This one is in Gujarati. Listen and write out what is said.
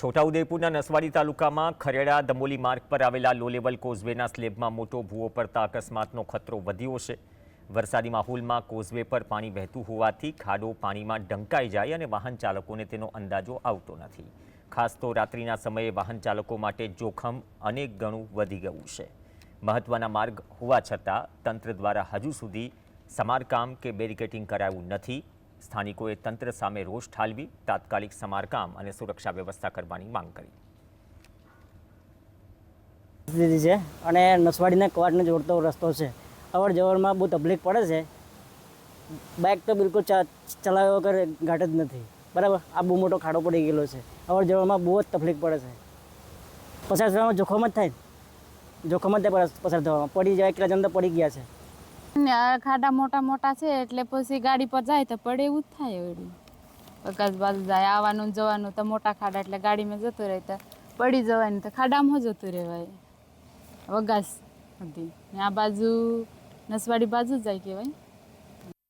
છોટાઉદેપુરના નસવાડી તાલુકામાં ખરેડા દમોલી માર્ગ પર આવેલા લો લેવલ કોઝવેના સ્લેબમાં મોટો ભૂવો પડતા અકસ્માતનો ખતરો વધ્યો છે। વરસાદી માહોલમાં કોઝવે પર પાણી વહેતું હોવાથી ખાડો પાણીમાં ઢંકાઈ જાય અને વાહન ચાલકોને તેનો અંદાજો આવતો નથી। ખાસ તો રાત્રિના સમયે વાહન ચાલકો માટે જોખમ અનેક ગણું વધી ગયું છે। મહત્વના માર્ગ હોવા છતાં તંત્ર દ્વારા હજુ સુધી સમારકામ કે બેરિકેટિંગ કરાયું નથી। સ્થાનિકોએ તંત્ર સામે રોષ ઠાલવી તાત્કાલિક સમારકામ અને સુરક્ષા વ્યવસ્થા કરવાની માંગ કરી છે। અને નસવાડીના કવાટને જોડતો રસ્તો છે, અવર જવરમાં બહુ તકલીફ પડે છે। બાઇક તો બિલકુલ ચલાવ્યા વગર ઘાટ જ નથી, બરાબર। આ બહુ મોટો ખાડો પડી ગયેલો છે, અવર જવરમાં બહુ જ તકલીફ પડે છે। પસાર થવામાં જોખમ જ થાય, જોખમ જ થાય પસાર થવામાં, પડી જાય કેટલા જણ તો પડી ગયા છે। ખાડા મોટા મોટા છે એટલે પછી ગાડી પર જાય તો પડે એવું જ થાય। વળી અકાશ બાજુ જાય, આવવાનું જવાનું તો મોટા ખાડા એટલે ગાડીમાં જતું રહે તો પડી જવાનું, તો ખાડામાં જતું રહેવાય વગાસ હતી। આ બાજુ નસવાડી બાજુ જ જાય કહેવાય।